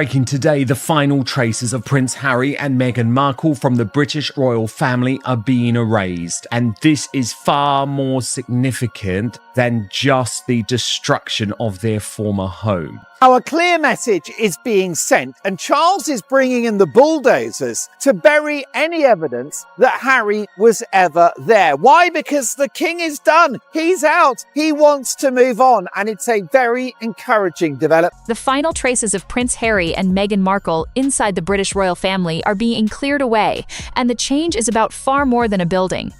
Breaking today, the final traces of Prince Harry and Meghan Markle from the British royal family are being erased. And this is far more significant than just the destruction of their former home. Our clear message is being sent, and Charles is bringing in the bulldozers to bury any evidence that Harry was ever there. Why? Because the king is done. He's out. He wants to move on, and it's a very encouraging development. The final traces of Prince Harry and Meghan Markle inside the British royal family are being cleared away, and the change is about far more than a building.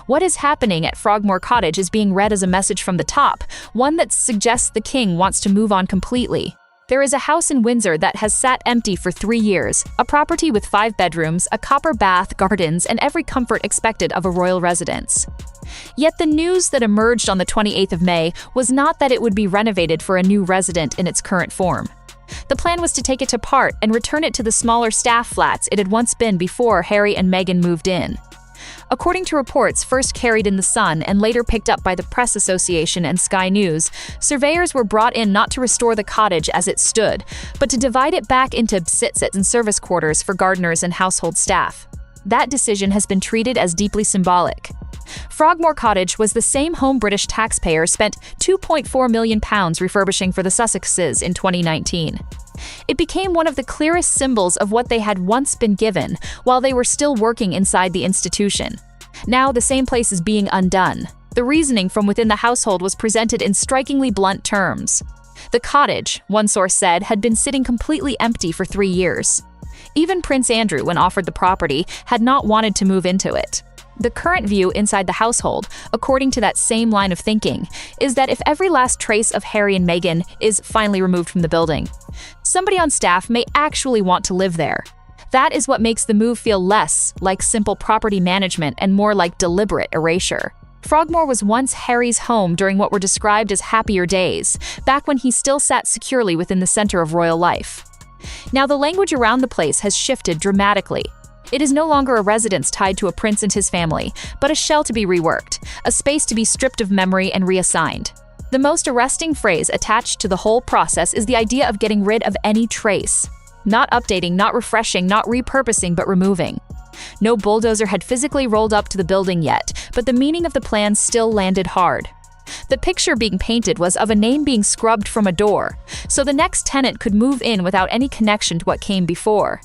What is happening at Frogmore Cottage is being read as a message from the top, one that suggests the king wants to move on completely. There is a house in Windsor that has sat empty for 3 years, a property with 5 bedrooms, a copper bath, gardens, and every comfort expected of a royal residence. Yet the news that emerged on the 28th of May was not that it would be renovated for a new resident in its current form. The plan was to take it apart and return it to the smaller staff flats it had once been before Harry and Meghan moved in. According to reports first carried in The Sun and later picked up by the Press Association and Sky News, surveyors were brought in not to restore the cottage as it stood, but to divide it back into sit-sits and service quarters for gardeners and household staff. That decision has been treated as deeply symbolic. Frogmore Cottage was the same home British taxpayers spent £2.4 million refurbishing for the Sussexes in 2019. It became one of the clearest symbols of what they had once been given while they were still working inside the institution. Now the same place is being undone. The reasoning from within the household was presented in strikingly blunt terms. The cottage, one source said, had been sitting completely empty for 3 years. Even Prince Andrew, when offered the property, had not wanted to move into it. The current view inside the household, according to that same line of thinking, is that if every last trace of Harry and Meghan is finally removed from the building, somebody on staff may actually want to live there. That is what makes the move feel less like simple property management and more like deliberate erasure. Frogmore was once Harry's home during what were described as happier days, back when he still sat securely within the center of royal life. Now the language around the place has shifted dramatically. It is no longer a residence tied to a prince and his family, but a shell to be reworked, a space to be stripped of memory and reassigned. The most arresting phrase attached to the whole process is the idea of getting rid of any trace. Not updating, not refreshing, not repurposing, but removing. No bulldozer had physically rolled up to the building yet, but the meaning of the plan still landed hard. The picture being painted was of a name being scrubbed from a door, so the next tenant could move in without any connection to what came before.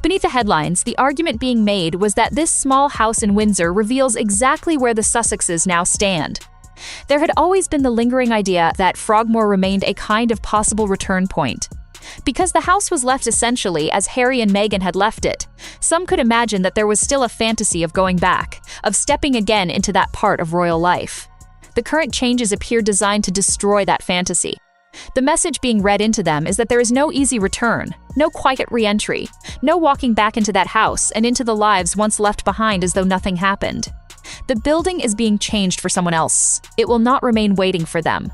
Beneath the headlines, the argument being made was that this small house in Windsor reveals exactly where the Sussexes now stand. There had always been the lingering idea that Frogmore remained a kind of possible return point. Because the house was left essentially as Harry and Meghan had left it, some could imagine that there was still a fantasy of going back, of stepping again into that part of royal life. The current changes appear designed to destroy that fantasy. The message being read into them is that there is no easy return, no quiet re-entry, no walking back into that house and into the lives once left behind as though nothing happened. The building is being changed for someone else. It will not remain waiting for them.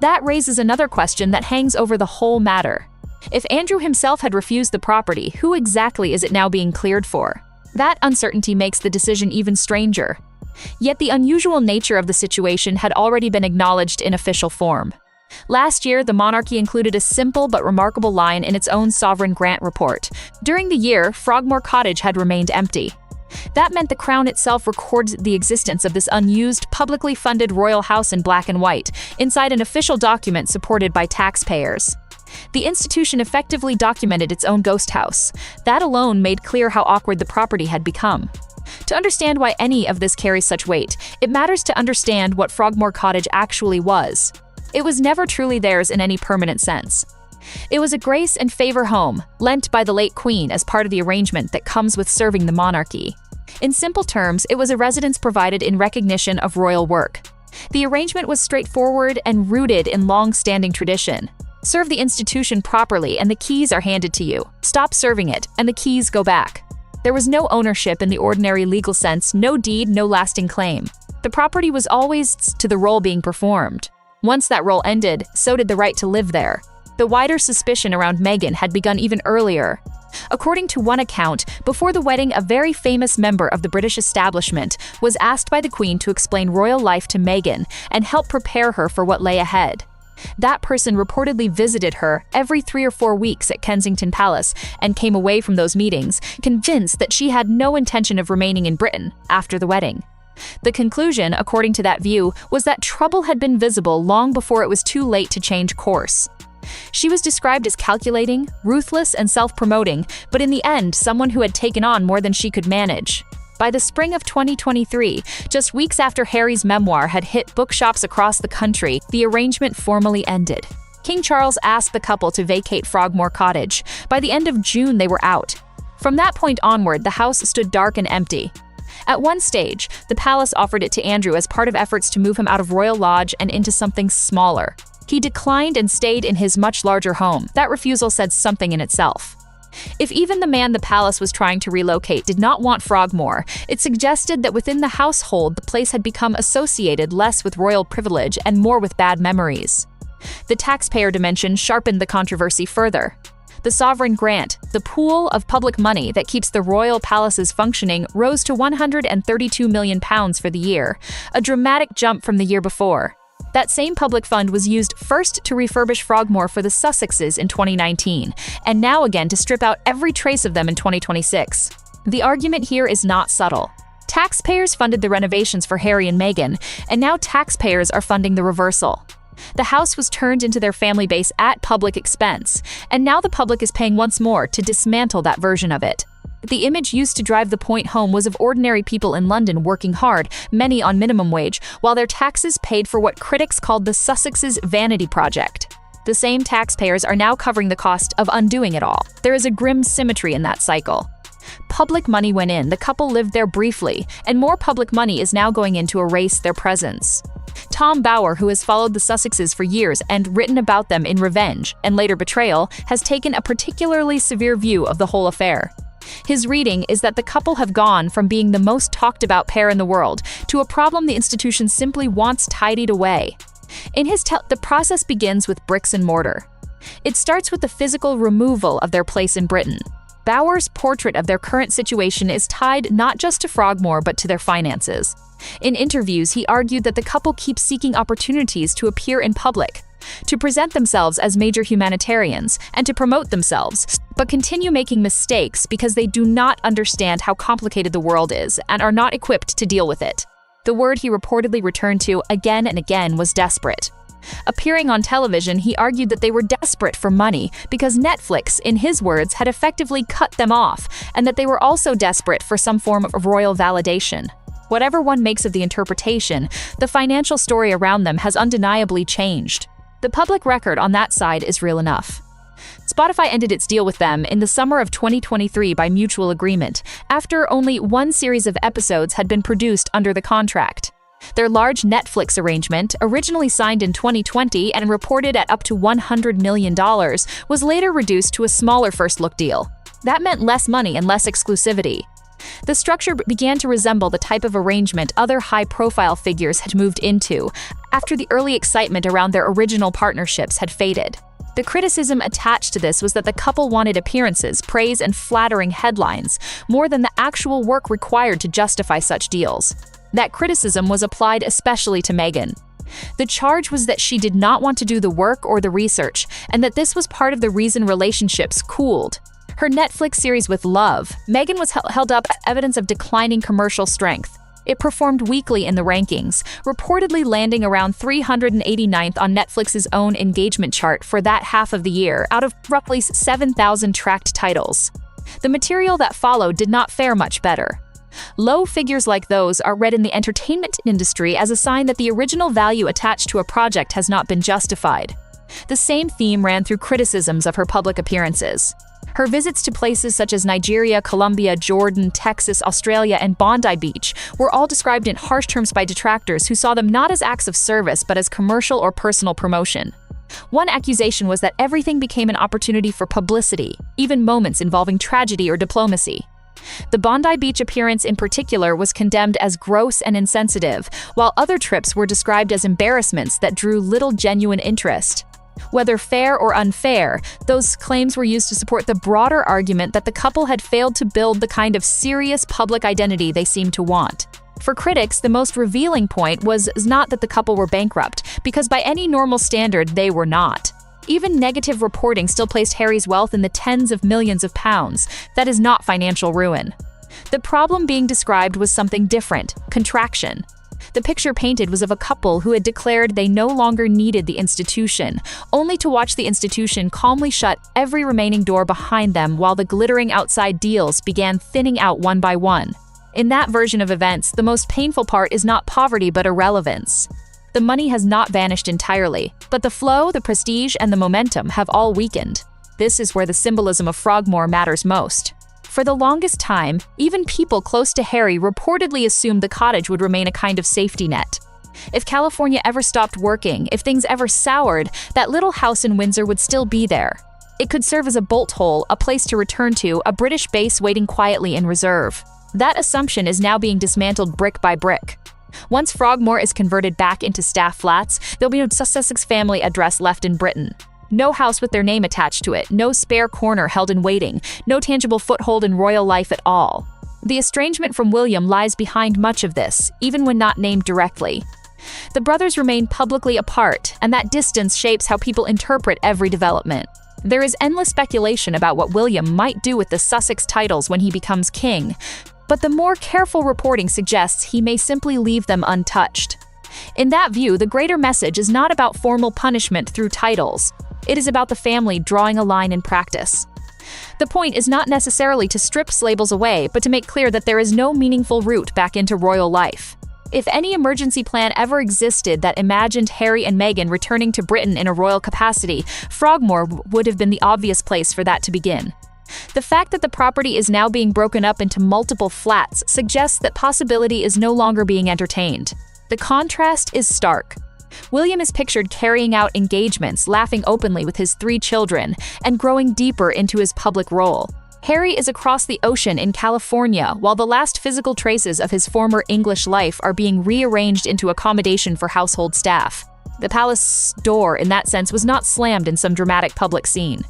That raises another question that hangs over the whole matter. If Andrew himself had refused the property, who exactly is it now being cleared for? That uncertainty makes the decision even stranger. Yet the unusual nature of the situation had already been acknowledged in official form. Last year, the monarchy included a simple but remarkable line in its own sovereign grant report. During the year, Frogmore Cottage had remained empty. That meant the Crown itself records the existence of this unused, publicly funded royal house in black and white, inside an official document supported by taxpayers. The institution effectively documented its own ghost house. That alone made clear how awkward the property had become. To understand why any of this carries such weight, it matters to understand what Frogmore Cottage actually was. It was never truly theirs in any permanent sense. It was a grace and favor home, lent by the late Queen as part of the arrangement that comes with serving the monarchy. In simple terms, it was a residence provided in recognition of royal work. The arrangement was straightforward and rooted in long-standing tradition. Serve the institution properly and the keys are handed to you. Stop serving it, and the keys go back. There was no ownership in the ordinary legal sense, no deed, no lasting claim. The property was always to the role being performed. Once that role ended, so did the right to live there. The wider suspicion around Meghan had begun even earlier. According to one account, before the wedding, a very famous member of the British establishment was asked by the Queen to explain royal life to Meghan and help prepare her for what lay ahead. That person reportedly visited her every 3 or 4 weeks at Kensington Palace and came away from those meetings convinced that she had no intention of remaining in Britain after the wedding. The conclusion, according to that view, was that trouble had been visible long before it was too late to change course. She was described as calculating, ruthless, and self-promoting, but in the end, someone who had taken on more than she could manage. By the spring of 2023, just weeks after Harry's memoir had hit bookshops across the country, the arrangement formally ended. King Charles asked the couple to vacate Frogmore Cottage. By the end of June, they were out. From that point onward, the house stood dark and empty. At one stage, the palace offered it to Andrew as part of efforts to move him out of Royal Lodge and into something smaller. He declined and stayed in his much larger home. That refusal said something in itself. If even the man the palace was trying to relocate did not want Frogmore, it suggested that within the household the place had become associated less with royal privilege and more with bad memories. The taxpayer dimension sharpened the controversy further. The sovereign grant, the pool of public money that keeps the royal palaces functioning, rose to £132 million for the year, a dramatic jump from the year before. That same public fund was used first to refurbish Frogmore for the Sussexes in 2019, and now again to strip out every trace of them in 2026. The argument here is not subtle. Taxpayers funded the renovations for Harry and Meghan, and now taxpayers are funding the reversal. The house was turned into their family base at public expense, and now the public is paying once more to dismantle that version of it. The image used to drive the point home was of ordinary people in London working hard, many on minimum wage, while their taxes paid for what critics called the Sussexes' vanity project. The same taxpayers are now covering the cost of undoing it all. There is a grim symmetry in that cycle. Public money went in, the couple lived there briefly, and more public money is now going in to erase their presence. Tom Bower, who has followed the Sussexes for years and written about them in Revenge and later Betrayal, has taken a particularly severe view of the whole affair. His reading is that the couple have gone from being the most talked about pair in the world to a problem the institution simply wants tidied away. In his the process begins with bricks and mortar. It starts with the physical removal of their place in Britain. Bower's portrait of their current situation is tied not just to Frogmore but to their finances. In interviews, he argued that the couple keeps seeking opportunities to appear in public, to present themselves as major humanitarians, and to promote themselves, but continue making mistakes because they do not understand how complicated the world is and are not equipped to deal with it. The word he reportedly returned to again and again was desperate. Appearing on television, he argued that they were desperate for money because Netflix, in his words, had effectively cut them off, and that they were also desperate for some form of royal validation. Whatever one makes of the interpretation, the financial story around them has undeniably changed. The public record on that side is real enough. Spotify ended its deal with them in the summer of 2023 by mutual agreement, after only one series of episodes had been produced under the contract. Their large Netflix arrangement, originally signed in 2020 and reported at up to $100 million, was later reduced to a smaller first-look deal. That meant less money and less exclusivity. The structure began to resemble the type of arrangement other high-profile figures had moved into after the early excitement around their original partnerships had faded. The criticism attached to this was that the couple wanted appearances, praise, and flattering headlines, more than the actual work required to justify such deals. That criticism was applied especially to Meghan. The charge was that she did not want to do the work or the research, and that this was part of the reason relationships cooled. Her Netflix series with Love, Meghan was held up as evidence of declining commercial strength. It performed weakly in the rankings, reportedly landing around 389th on Netflix's own engagement chart for that half of the year, out of roughly 7,000 tracked titles. The material that followed did not fare much better. Low figures like those are read in the entertainment industry as a sign that the original value attached to a project has not been justified. The same theme ran through criticisms of her public appearances. Her visits to places such as Nigeria, Colombia, Jordan, Texas, Australia, and Bondi Beach were all described in harsh terms by detractors who saw them not as acts of service but as commercial or personal promotion. One accusation was that everything became an opportunity for publicity, even moments involving tragedy or diplomacy. The Bondi Beach appearance in particular was condemned as gross and insensitive, while other trips were described as embarrassments that drew little genuine interest. Whether fair or unfair, those claims were used to support the broader argument that the couple had failed to build the kind of serious public identity they seemed to want. For critics, the most revealing point was not that the couple were bankrupt, because by any normal standard, they were not. Even negative reporting still placed Harry's wealth in the tens of millions of pounds. That is not financial ruin. The problem being described was something different: contraction. The picture painted was of a couple who had declared they no longer needed the institution, only to watch the institution calmly shut every remaining door behind them while the glittering outside deals began thinning out one by one. In that version of events, the most painful part is not poverty but irrelevance. The money has not vanished entirely, but the flow, the prestige, and the momentum have all weakened. This is where the symbolism of Frogmore matters most. For the longest time, even people close to Harry reportedly assumed the cottage would remain a kind of safety net. If California ever stopped working, if things ever soured, that little house in Windsor would still be there. It could serve as a bolt hole, a place to return to, a British base waiting quietly in reserve. That assumption is now being dismantled brick by brick. Once Frogmore is converted back into staff flats, there'll be no Sussex family address left in Britain. No house with their name attached to it, no spare corner held in waiting, no tangible foothold in royal life at all. The estrangement from William lies behind much of this, even when not named directly. The brothers remain publicly apart, and that distance shapes how people interpret every development. There is endless speculation about what William might do with the Sussex titles when he becomes king, but the more careful reporting suggests he may simply leave them untouched. In that view, the greater message is not about formal punishment through titles. It is about the family drawing a line in practice. The point is not necessarily to strip labels away, but to make clear that there is no meaningful route back into royal life. If any emergency plan ever existed that imagined Harry and Meghan returning to Britain in a royal capacity, Frogmore would have been the obvious place for that to begin. The fact that the property is now being broken up into multiple flats suggests that possibility is no longer being entertained. The contrast is stark. William is pictured carrying out engagements, laughing openly with his 3 children, and growing deeper into his public role. Harry is across the ocean in California, while the last physical traces of his former English life are being rearranged into accommodation for household staff. The palace door, in that sense, was not slammed in some dramatic public scene.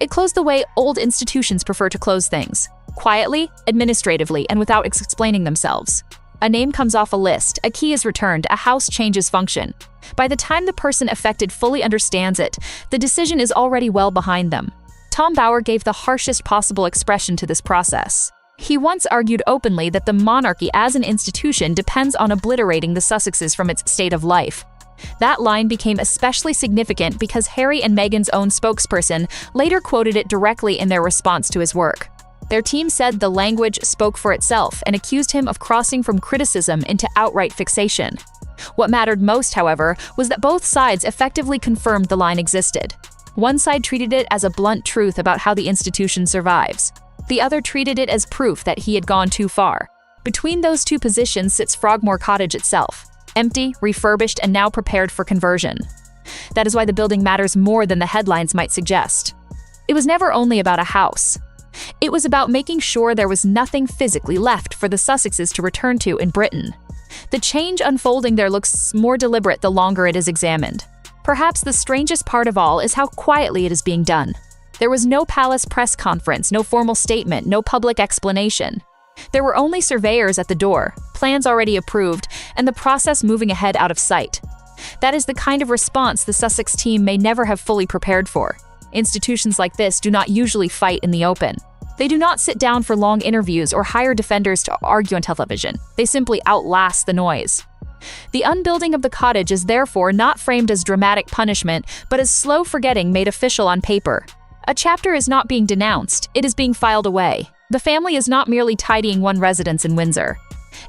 It closed the way old institutions prefer to close things: quietly, administratively, and without explaining themselves. A name comes off a list, a key is returned, a house changes function. By the time the person affected fully understands it, the decision is already well behind them. Tom Bower gave the harshest possible expression to this process. He once argued openly that the monarchy as an institution depends on obliterating the Sussexes from its state of life. That line became especially significant because Harry and Meghan's own spokesperson later quoted it directly in their response to his work. Their team said the language spoke for itself and accused him of crossing from criticism into outright fixation. What mattered most, however, was that both sides effectively confirmed the line existed. One side treated it as a blunt truth about how the institution survives. The other treated it as proof that he had gone too far. Between those two positions sits Frogmore Cottage itself, empty, refurbished, and now prepared for conversion. That is why the building matters more than the headlines might suggest. It was never only about a house. It was about making sure there was nothing physically left for the Sussexes to return to in Britain. The change unfolding there looks more deliberate the longer it is examined. Perhaps the strangest part of all is how quietly it is being done. There was no palace press conference, no formal statement, no public explanation. There were only surveyors at the door, plans already approved, and the process moving ahead out of sight. That is the kind of response the Sussex team may never have fully prepared for. Institutions like this do not usually fight in the open. They do not sit down for long interviews or hire defenders to argue on television. They simply outlast the noise. The unbuilding of the cottage is therefore not framed as dramatic punishment, but as slow forgetting made official on paper. A chapter is not being denounced, it is being filed away. The family is not merely tidying one residence in Windsor.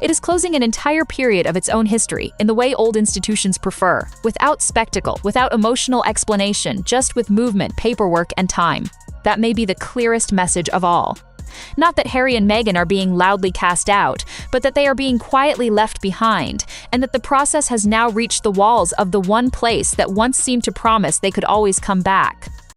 It is closing an entire period of its own history in the way old institutions prefer, without spectacle, without emotional explanation, just with movement, paperwork, and time. That may be the clearest message of all. Not that Harry and Meghan are being loudly cast out, but that they are being quietly left behind, and that the process has now reached the walls of the one place that once seemed to promise they could always come back.